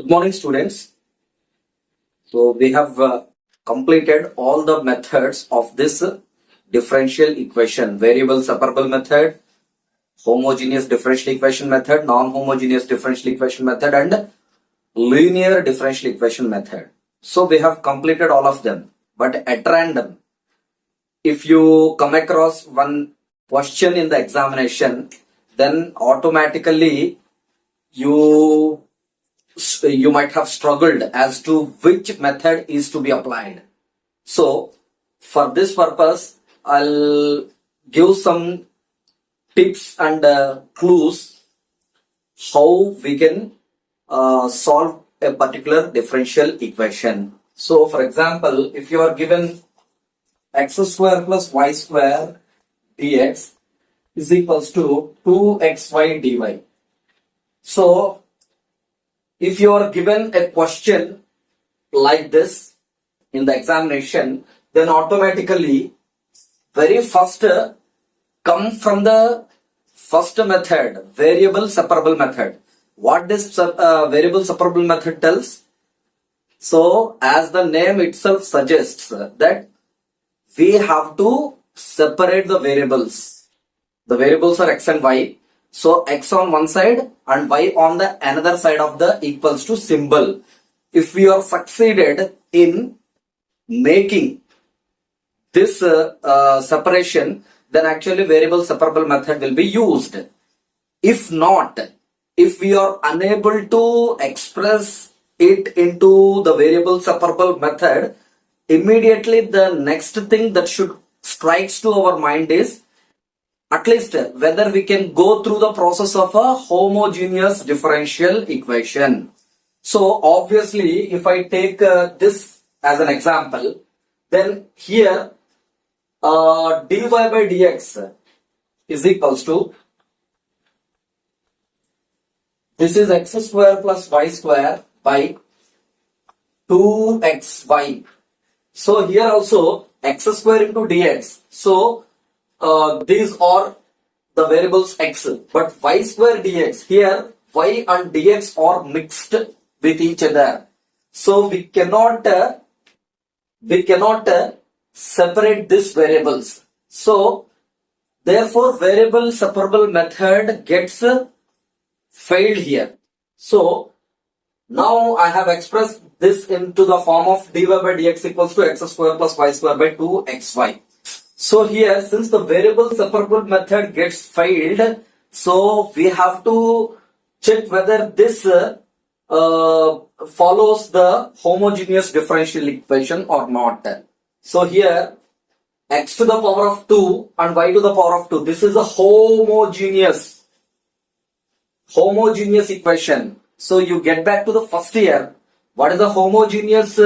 Good morning, students. So we have completed all the methods of this differential equation: variable separable method, homogeneous differential equation method, non-homogeneous differential equation method, and linear differential equation method. So we have completed all of them. But at random, if you come across one question in the examination, then automatically you might have struggled as to which method is to be applied. So for this purpose, I'll give some tips and clues how we can solve a particular differential equation. So for example, if you are given x square plus y square dx is equals to 2xy dy. So if you are given a question like this in the examination, then automatically very first come from the first method, variable separable method. What this variable separable method tells? So as the name itself suggests that we have to separate the variables. The variables are x and y. So x on one side and y on the another side of the equals to symbol. If we are succeeded in making this separation, then actually variable separable method will be used. If not, if we are unable to express it into the variable separable method, immediately the next thing that should strikes to our mind is at least whether we can go through the process of a homogeneous differential equation. So obviously, if I take this as an example, then here dy by dx is equals to, this is x square plus y square by 2xy. So here also x square into dx. So these are the variables x, but y square dx, here y and dx are mixed with each other. So we cannot separate these variables. So therefore variable separable method gets failed here. So now I have expressed this into the form of dy by dx equals to x square plus y square by 2xy. So here, since the variable separable method gets failed, so we have to check whether this follows the homogeneous differential equation or not. So here, x to the power of 2 and y to the power of 2, this is a homogeneous equation. So you get back to the first year. What is the homogeneous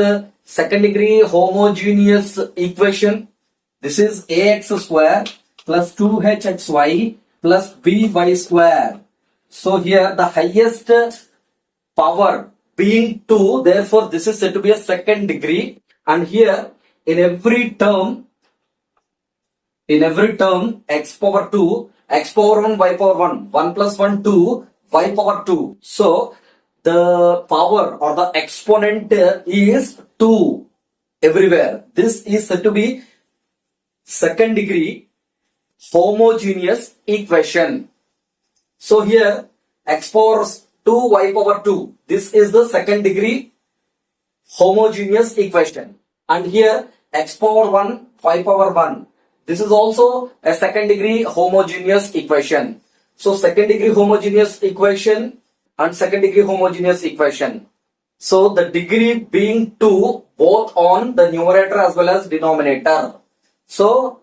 second degree homogeneous equation? This is ax square plus 2hxy plus by square. So here the highest power being 2, therefore this is said to be a second degree. And here in every term x power 2, x power 1, y power 1, 1 plus 1, 2, y power 2. So the power or the exponent is 2 everywhere. This is said to be second degree homogeneous equation. So here x power 2, y power 2, this is the second degree homogeneous equation. And here x power 1, y power 1, this is also a second degree homogeneous equation. So second degree homogeneous equation and second degree homogeneous equation. So the degree being 2 both on the numerator as well as denominator. So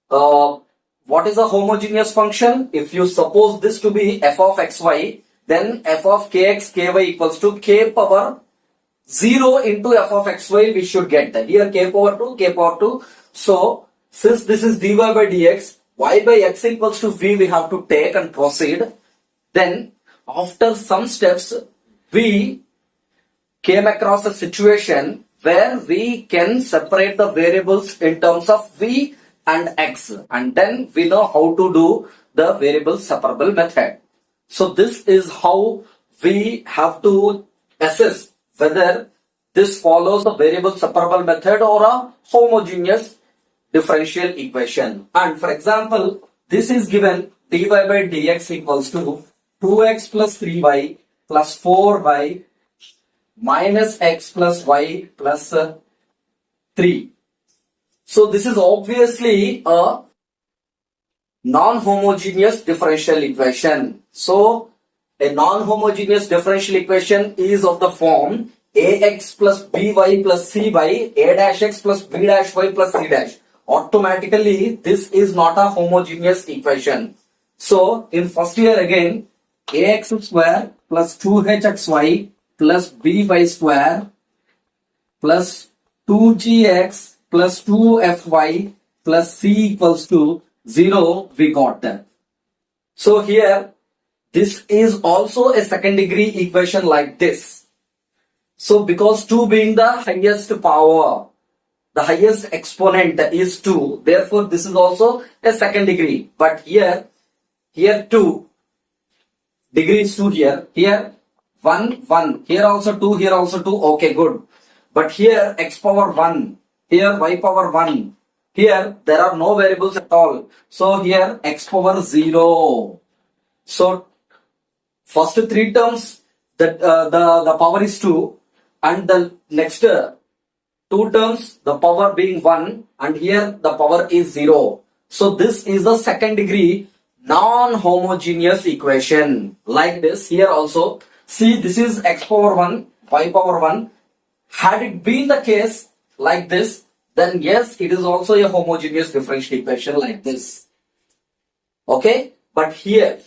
what is a homogeneous function? If you suppose this to be f of xy, then f of kx ky equals to k power 0 into f of xy we should get. Here k power 2, k power 2. So since this is dy by dx, y by x equals to v we have to take and proceed. Then after some steps, we came across a situation where we can separate the variables in terms of v and x, and then we know how to do the variable separable method. So this is how we have to assess whether this follows a variable separable method or a homogeneous differential equation. And for example, this is given dy by dx equals to 2x plus 3y plus 4y minus x plus y plus 3. So this is obviously a non-homogeneous differential equation. So a non-homogeneous differential equation is of the form ax plus by plus c by a dash x plus b dash y plus c dash. Automatically, this is not a homogeneous equation. So in first year again, ax square plus 2hxy plus by square plus 2gx plus 2fy plus c equals to 0 we got that. So here this is also a second degree equation like this. So because 2 being the highest power, the highest exponent is 2, therefore this is also a second degree. But here 2 degrees 2 here 1, here also 2, here also 2, okay, good. But here x power 1, here y power 1, here there are no variables at all. So here x power 0. So first 3 terms that the power is 2, and the next 2 terms the power being 1, and here the power is 0. So this is the second degree non-homogeneous equation. Like this here also, see, this is x power 1, y power 1. Had it been the case like this, then yes, it is also a homogeneous differential equation like this. Okay, but here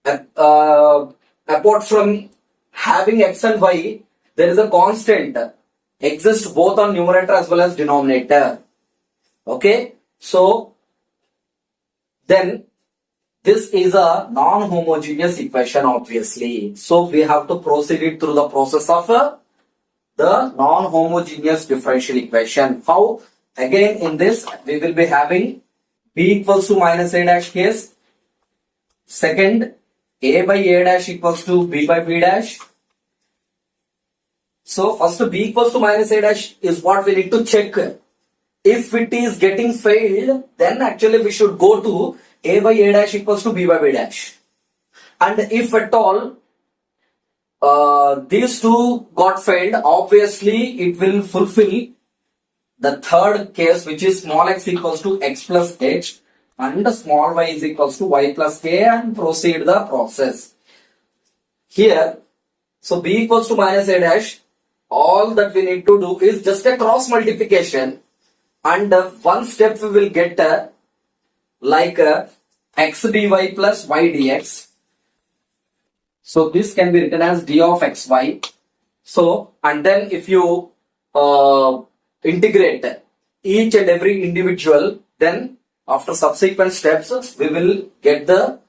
apart from having x and y, there is a constant exists both on numerator as well as denominator. Okay, so then this is a non-homogeneous equation obviously. So we have to proceed it through the process of the non-homogeneous differential equation. How? Again, in this we will be having b equals to minus a dash case. Second, a by a dash equals to b by b dash. So first b equals to minus a dash is what we need to check. If it is getting failed, then actually we should go to a by a dash equals to b by b dash. And if at all these two got failed, obviously it will fulfill the third case, which is small x equals to x plus h and small y is equals to y plus k, and proceed the process. Here, so b equals to minus a dash, all that we need to do is just a cross multiplication, and one step we will get like x dy plus y dx. So this can be written as d of xy. So, and then if you integrate each and every individual, then after subsequent steps we will get the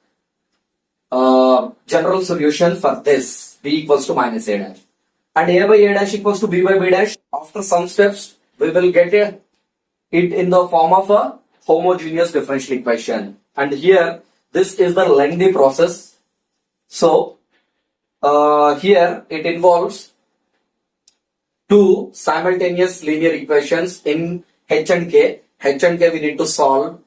general solution for this b equals to minus a dash. And a by a dash equals to b by b dash. After some steps we will get it in the form of a homogeneous differential equation. And here this is the lengthy process. So here it involves two simultaneous linear equations in h and k. H and k we need to solve,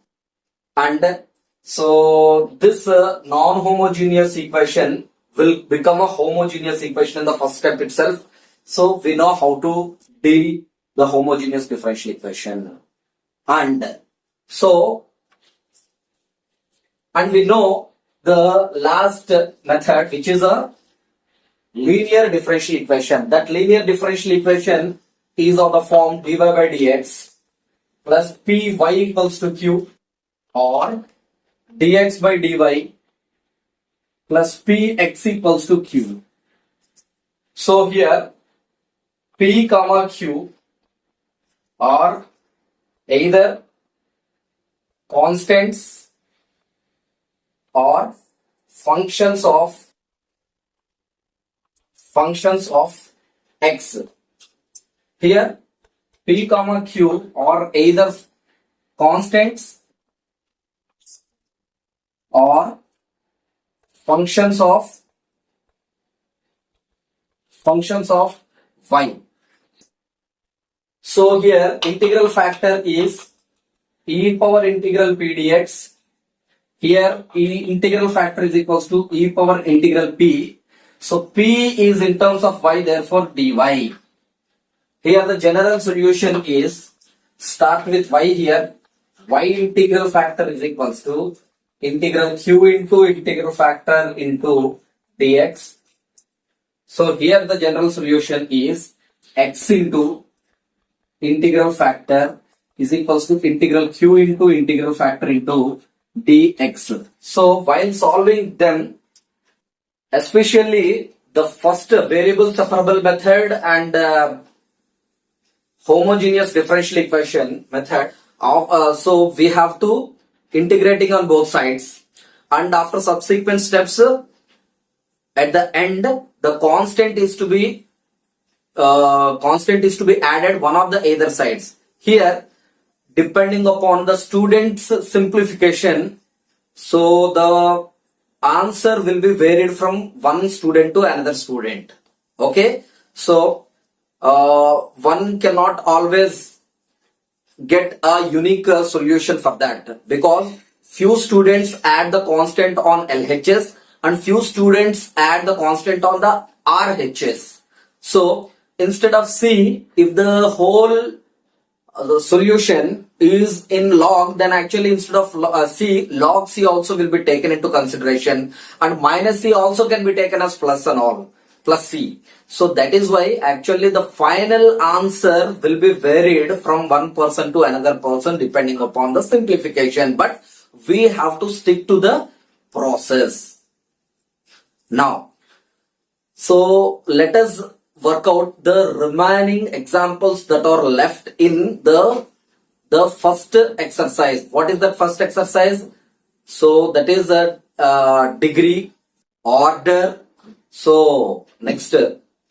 and so this non-homogeneous equation will become a homogeneous equation in the first step itself. So we know how to deal the homogeneous differential equation, and so we know the last method, which is a linear differential equation. That linear differential equation is of the form dy by dx plus py equals to q, or dx by dy plus px equals to q. So here p comma q are either constants or functions of x. Here p comma q are either constants or functions of functions of y. So here integral factor is e power integral p dx. Here integral factor is equals to e power integral p. So p is in terms of y, therefore dy. Here the general solution is, start with y here. Y integral factor is equals to integral q into integral factor into dx. So here the general solution is x into integral factor is equals to integral q into integral factor into dx. So while solving them, especially the first variable separable method and homogeneous differential equation method, so we have to integrating on both sides, and after subsequent steps at the end the constant is to be added one of the either sides. Here depending upon the student's simplification, so the answer will be varied from one student to another student. Okay, so one cannot always get a unique solution for that, because few students add the constant on LHS and few students add the constant on the RHS. So instead of C, if the whole the solution is in log, then actually instead of C, log C also will be taken into consideration, and minus C also can be taken as plus and all, plus C. So that is why actually the final answer will be varied from one person to another person depending upon the simplification, but we have to stick to the process. Now, so let us work out the remaining examples that are left in the first exercise. What is the first exercise? So that is a degree, order. So next,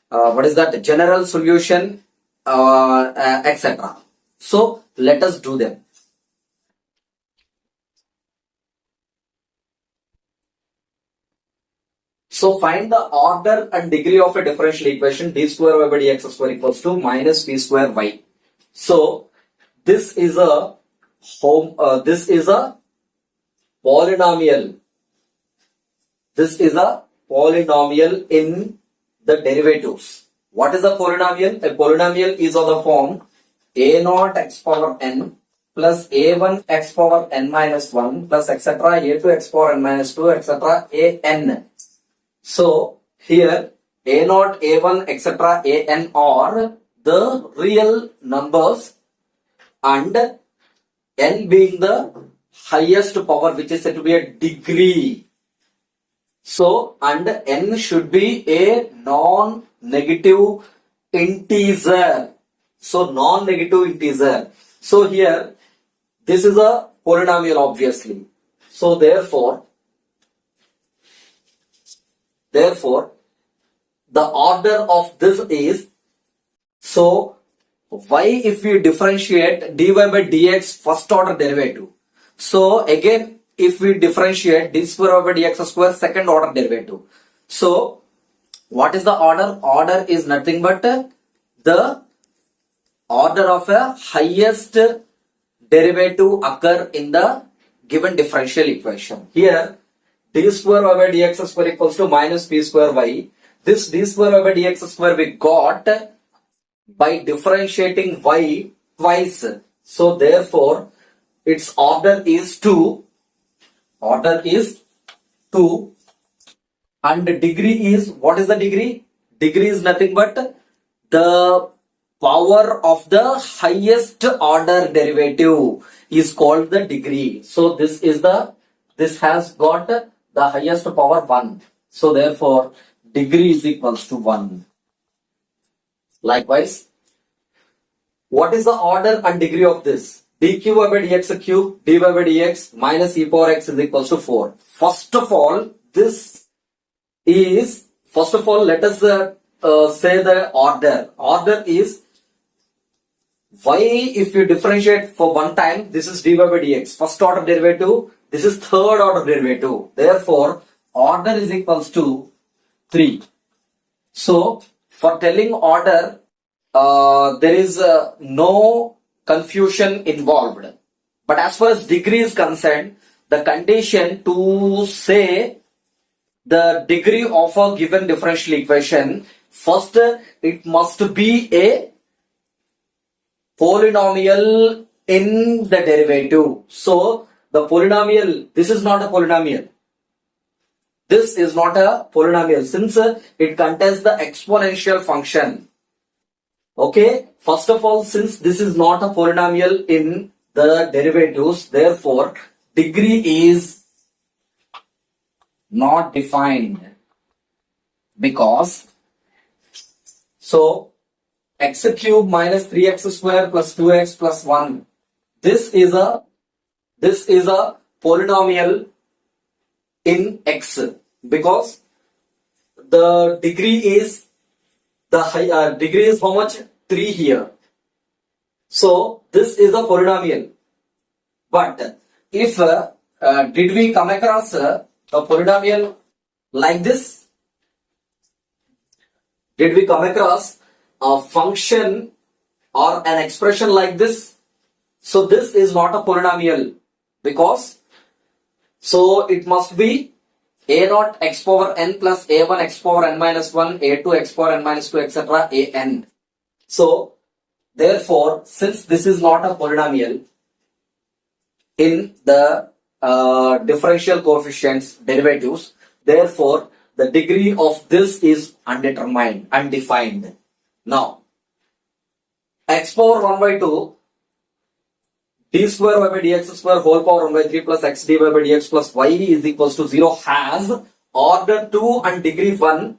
what is that? General solution, etc. So let us do them. So find the order and degree of a differential equation d square y by dx square equals to minus p square y. So this is a polynomial. This is a polynomial in the derivatives. What is a polynomial? A polynomial is of the form a0 x power n plus a1 x power n minus 1 plus etc. a2 x power n minus 2 etc. an. So here a0, a1, etc. an are the real numbers, and n being the highest power, which is said to be a degree. So, and n should be a non-negative integer. So non-negative integer. So here this is a polynomial obviously. So therefore the order of this is, so y if we differentiate dy by dx first order derivative. So again if we differentiate d square by dx square second order derivative. So what is the order? Order is nothing but the order of a highest derivative occur in the given differential equation. Here d square y by dx square equals to minus p square y. This d square y by dx square we got by differentiating y twice. So therefore its order is 2. Order is 2. And the degree is, what is the degree? Degree is nothing but the power of the highest order derivative is called the degree. So this has got the highest power 1. So therefore degree is equals to 1. Likewise, what is the order and degree of this? dq by dx cube dy by dx minus e power x is equals to 4. First of all, let us say the order. Order is y if you differentiate for one time, this is dy by dx, first order derivative, this is third order derivative. Therefore, order is equals to 3. So, For telling order, there is no confusion involved. But as far as degree is concerned, the condition to say the degree of a given differential equation, first it must be a polynomial in the derivative. So the polynomial, this is not a polynomial. This is not a polynomial since it contains the exponential function. Okay, first of all, since this is not a polynomial in the derivatives, therefore degree is not defined, because so x cube minus 3x square plus 2x plus 1, this is a polynomial in x, because the degree is degree is how much? 3 here. So this is a polynomial. But if did we come across a polynomial like this? Did we come across a function or an expression like this? So this is not a polynomial, because so it must be a0 x power n plus a1 x power n minus 1, a2 x power n minus 2, etc. an. So therefore, since this is not a polynomial in the differential coefficients derivatives, therefore the degree of this is undetermined, undefined. Now x power 1 by 2 d square y by dx square whole power 1 by 3 plus x dy by dx plus y is equals to 0 has order 2 and degree 1.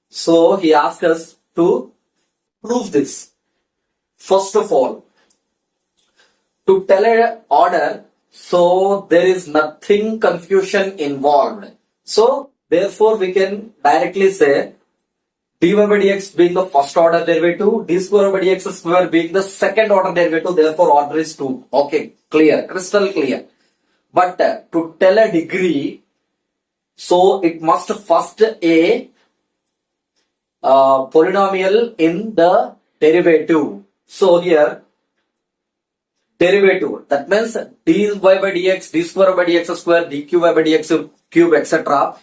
So he asked us to prove this. First of all, to tell an order, so there is nothing confusion involved. So therefore we can directly say dy by dx being the first order derivative, d square by dx square being the second order derivative, therefore order is 2. Okay, clear, crystal clear. But to tell a degree, so it must first a polynomial in the derivative. So here derivative, that means dy by dx, d square by dx square, dq by dx cube, etc.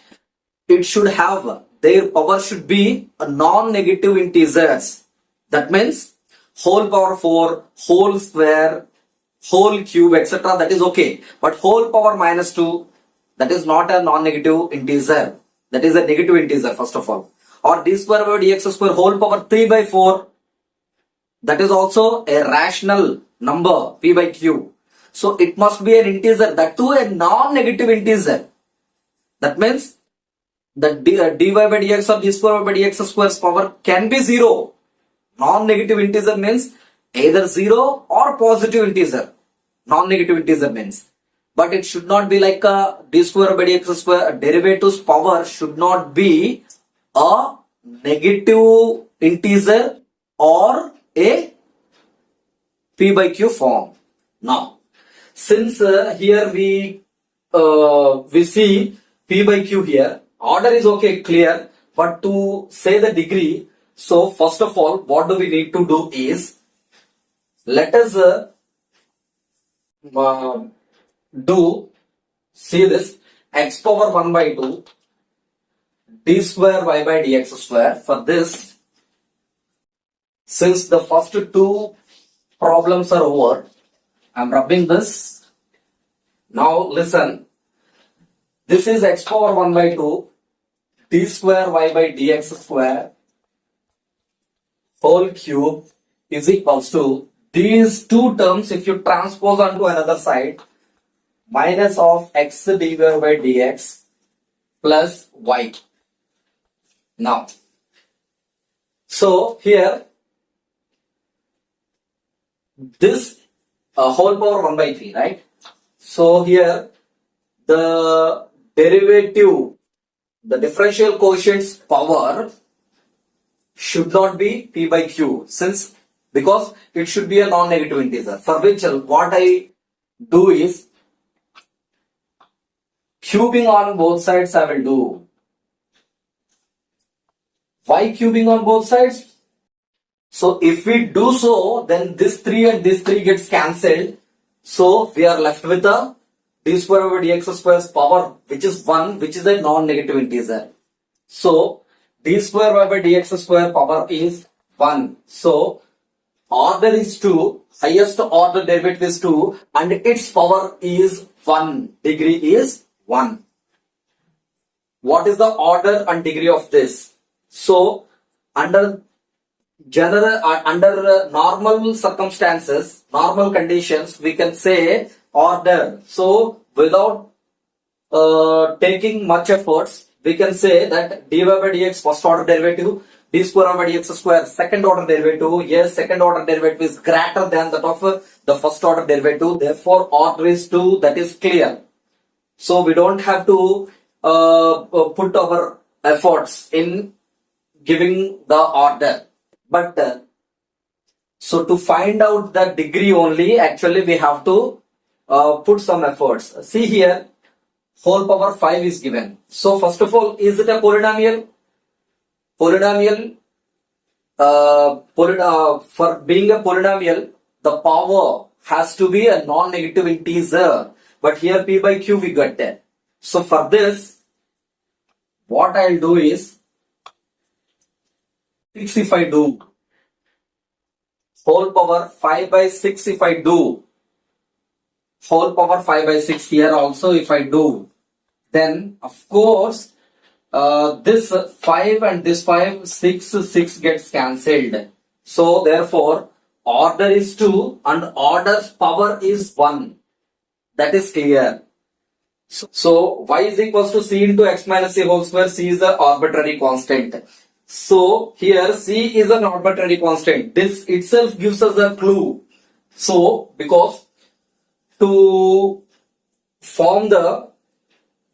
It should have, their power should be a non-negative integers. That means whole power 4, whole square, whole cube, etc. That is okay. But whole power minus 2, that is not a non-negative integer. That is a negative integer first of all. Or d square by dx square whole power 3 by 4, that is also a rational number, p by q. So it must be an integer, that too a non-negative integer. That means the dy by dx or d square by dx square's power can be 0. Non-negative integer means either 0 or positive integer. Non-negative integer means. But it should not be like a d square by dx square. Derivative's power should not be a negative integer or a p by q form. Now, since here we see p by q here, order is okay, clear, but to say the degree, so first of all, what do we need to do is, let us see this, x power 1 by 2, d square y by dx square. For this, since the first two problems are over, I am rubbing this. Now listen, this is x power 1 by 2, d square y by dx square whole cube is equals to these two terms, if you transpose onto another side, minus of x dy by dx plus y. Now, so here this whole power 1 by 3, right? So here the derivative, the differential coefficient's power should not be p by q, since because it should be a non-negative integer, for which what I do is cubing on both sides I will do. Why cubing on both sides? So if we do so, then this 3 and this 3 gets cancelled. So we are left with a d square over dx square's power, which is 1, which is a non-negative integer. So d square over dx square power is 1. So order is 2, highest order derivative is 2, and its power is 1, degree is 1. What is the order and degree of this? So under normal circumstances, normal conditions, we can say order. So without taking much efforts, we can say that dy by dx first order derivative, d square over dx square second order derivative. Yes, second order derivative is greater than that of the first order derivative. Therefore, order is 2. That is clear. So we don't have to put our efforts in giving the order. But so to find out the degree only, actually we have to put some efforts. See here, whole power 5 is given. So first of all, is it a polynomial? Polynomial, for being a polynomial, the power has to be a non-negative integer. But here p by q we got that. So for this, what I'll do is, 6 if I do, whole power 5 by 6 if I do, whole power 5 by 6 here also if I do, then of course this 5 and this 5, 6 gets cancelled. So therefore order is 2 and order's power is 1. That is clear. So y is equals to c into x minus c whole square. C is the arbitrary constant. So here c is an arbitrary constant. This itself gives us a clue. So because to form the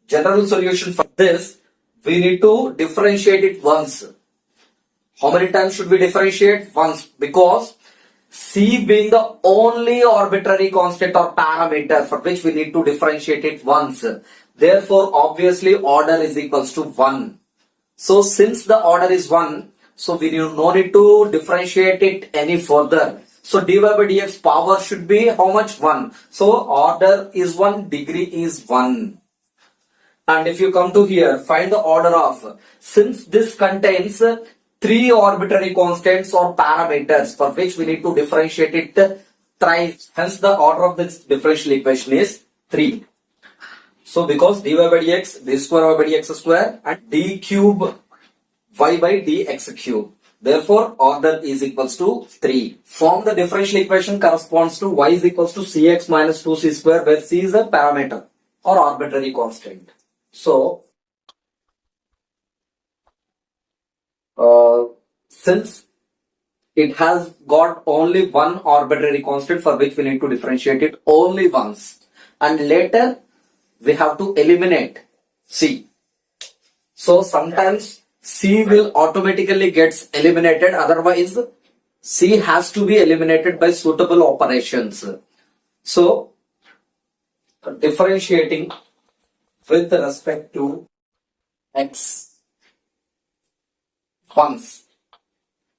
general solution for this, we need to differentiate it once. How many times should we differentiate? Once. Because c being the only arbitrary constant or parameter for which we need to differentiate it once. Therefore, obviously order is equals to 1. So since the order is 1, so we no need to differentiate it any further. So dy by dx power should be how much? 1. So order is 1, degree is 1. And if you come to here, find the order of, since this contains 3 arbitrary constants or parameters for which we need to differentiate it thrice. Hence the order of this differential equation is 3. So because dy by dx, d square over dx square and d cube y by dx cube. Therefore order is equals to 3. Form the differential equation corresponds to y is equals to cx minus 2c square, where c is a parameter or arbitrary constant. So since it has got only one arbitrary constant for which we need to differentiate it only once, and later we have to eliminate c. So sometimes c will automatically gets eliminated, otherwise c has to be eliminated by suitable operations. So differentiating with respect to x once.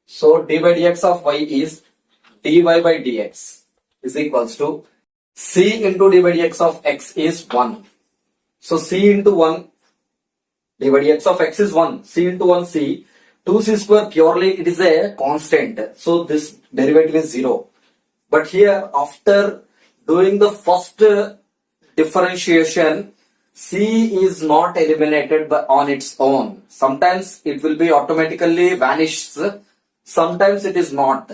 So d by dx of y is dy by dx is equals to c into d by dx of x is 1. So c into 1, d by dx of x is 1, c into 1 c, 2c square purely it is a constant. So this derivative is 0. But here after doing the first differentiation, c is not eliminated on its own. Sometimes it will be automatically vanished, sometimes it is not.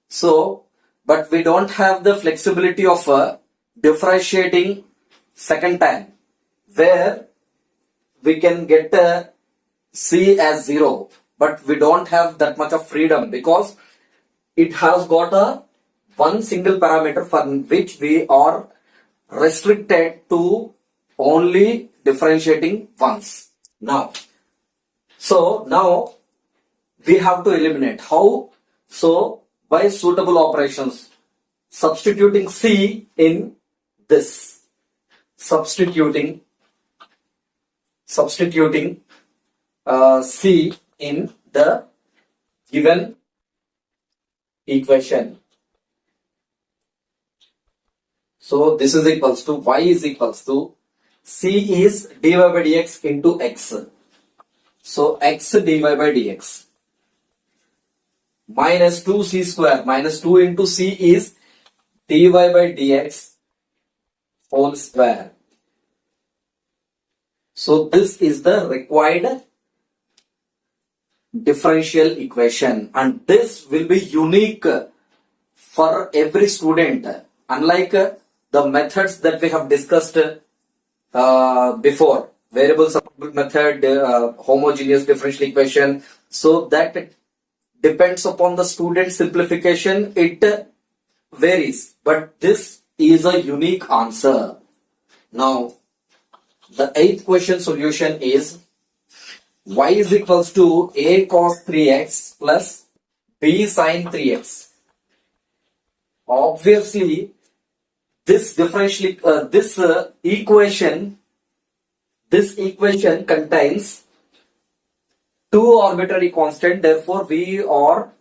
So, but we don't have the flexibility of differentiating second time, where we can get c as 0, but we don't have that much of freedom because it has got a one single parameter for which we are restricted to only differentiating once. Now we have to eliminate. How? So by suitable operations, substituting c in this, substituting c in the given equation. So this is equals to y is equals to c is dy by dx into x. So x dy by dx minus 2c square minus 2 into c is dy by dx whole square. So this is the required differential equation, and this will be unique for every student, unlike the methods that we have discussed before, variable separable method, homogeneous differential equation. So that depends upon the student simplification, it varies, but this is a unique answer. Now the 8th question solution is y is equals to a cos 3x plus b sin 3x. Obviously, this differential this equation contains two arbitrary constant. Therefore, we are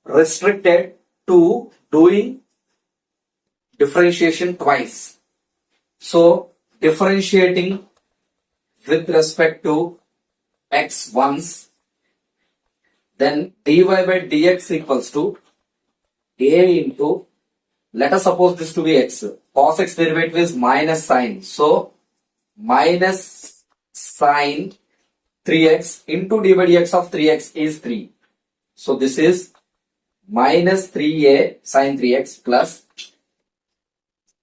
restricted to doing differentiation twice. So, differentiating with respect to x once, then dy by dx equals to a into, let us suppose this to be x, cos x derivative is minus sine, so minus sine 3x into dy by dx of 3x is 3. So this is minus 3a sine 3x plus,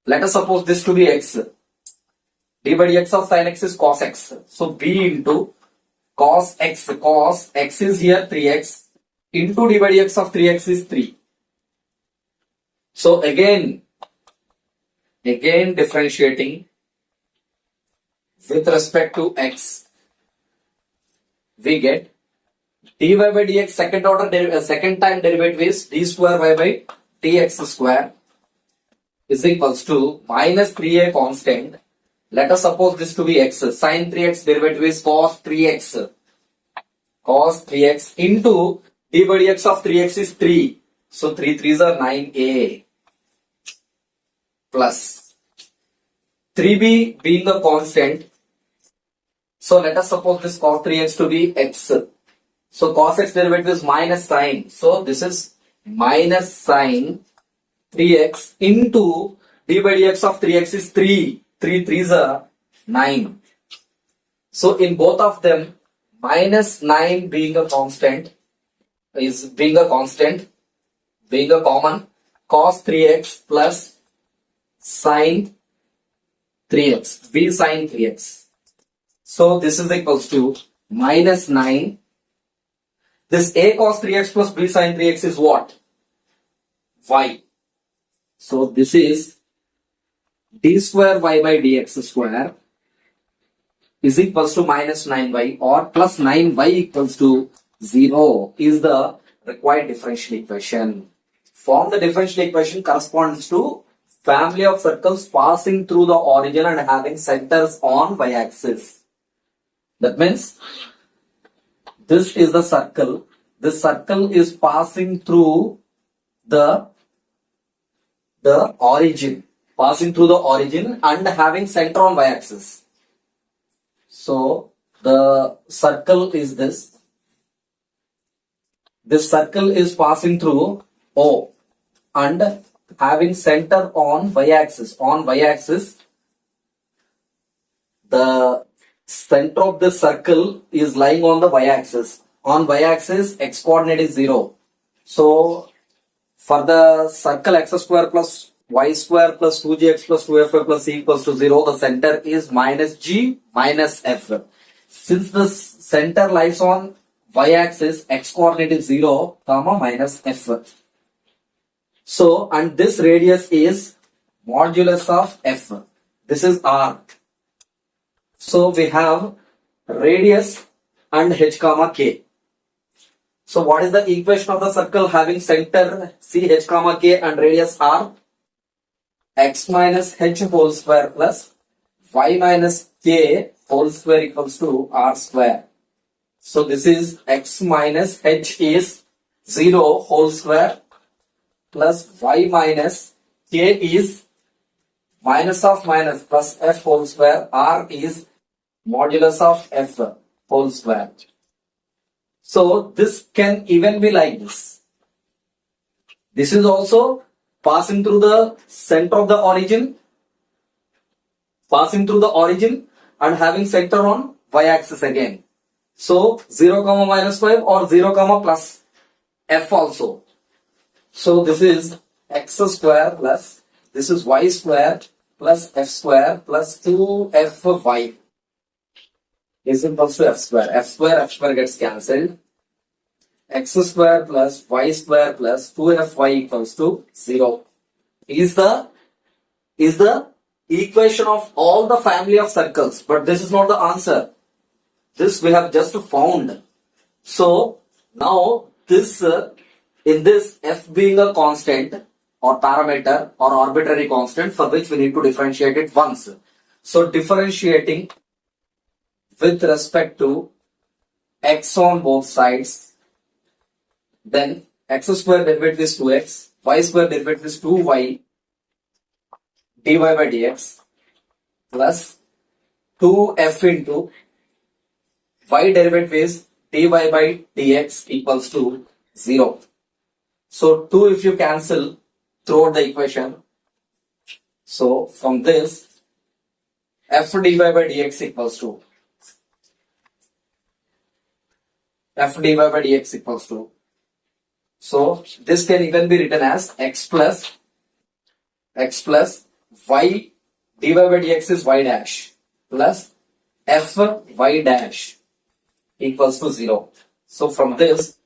let us suppose this to be x, dy by dx of sine x is cos x, so b into cos x is here 3x into dy by dx of 3x is 3. So again differentiating with respect to x, we get dy by dx second time derivative is d square y by dx square is equals to minus 3a constant. Let us suppose this to be x. Sin 3x derivative is cos 3x. Cos 3x into d by dx of 3x is 3. So 3 3s are 9a plus 3b being the constant. So let us suppose this cos 3x to be x. So cos x derivative is minus sine. So this is minus sine 3x into d by dx of 3x is 3. 3 3s are 9. So in both of them, minus 9 being a constant, being a common, cos 3x plus sine 3x, b sine 3x. So this is equals to minus 9. This a cos 3x plus b sine 3x is what? Y. So this is d square y by dx square is equals to minus 9y or plus 9y equals to 0 is the required differential equation. Form the differential equation corresponds to family of circles passing through the origin and having centers on y-axis. That means this is the circle. This circle is passing through the origin. Passing through the origin and having center on y-axis. So the circle is this. This circle is passing through O and having center on y-axis. On y-axis, the center of the circle is lying on the y-axis. On y-axis, x coordinate is 0. So for the circle x square plus y square plus 2gx plus 2f plus c equals to 0, the center is minus g minus f. Since the center lies on y-axis, x coordinate is 0, comma minus f. So, and this radius is modulus of f. This is r. So we have radius and h comma k. So what is the equation of the circle having center c, h comma k and radius r? X minus h whole square plus y minus k whole square equals to r square. So this is x minus h is 0 whole square plus y minus k is minus of minus plus f whole square, r is modulus of f whole square. So this can even be like this. This is also passing through the center of the origin, and having center on y-axis again. So 0 comma minus 5 or 0 comma plus f also. So this is x square plus this is y square plus f square plus 2fy is equals to f square. F square gets cancelled. X square plus y square plus 2fy equals to 0 is the equation of all the family of circles. But this is not the answer. This we have just found. So now this in this f being a constant or parameter or arbitrary constant for which we need to differentiate it once. So differentiating with respect to x on both sides, then x square derivative is 2x, y square derivative is 2y dy by dx plus 2f into y derivative is dy by dx equals to 0. So 2 if you cancel throughout the equation, so from this f dy by dx equals to so this can even be written as x plus y dy by dx is y dash plus f y dash equals to 0. So from this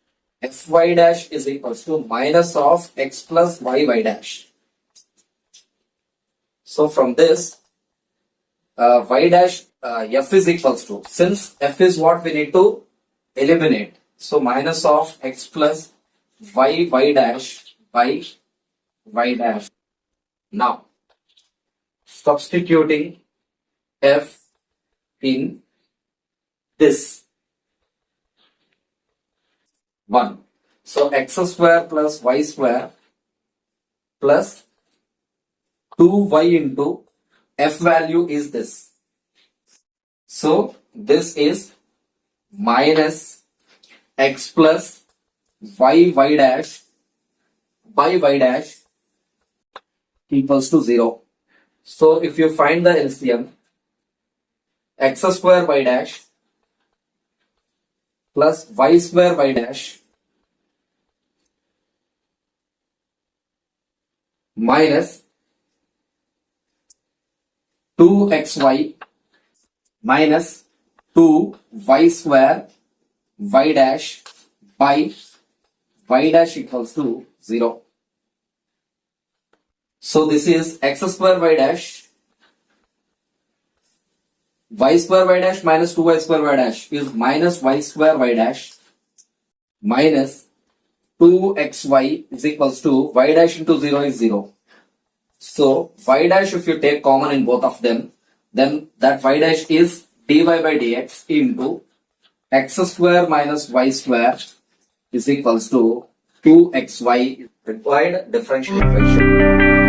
fy dash is equals to minus of x plus y dash. So from this y dash f is equals to, since f is what we need to eliminate, so minus of x plus y dash by y dash. Now substituting f in this 1. So x square plus y square plus 2y into f value is this. So this is minus x plus y dash by y dash equals to 0. So if you find the LCM, x square y dash plus y square y dash minus 2xy minus 2y square y dash by y dash equals to 0. So this is x square y dash minus 2y square y dash is minus y square y dash minus 2xy is equals to y dash into 0 is 0. So y dash if you take common in both of them, then that y dash is dy by dx into x square minus y square is equals to 2xy required differential equation.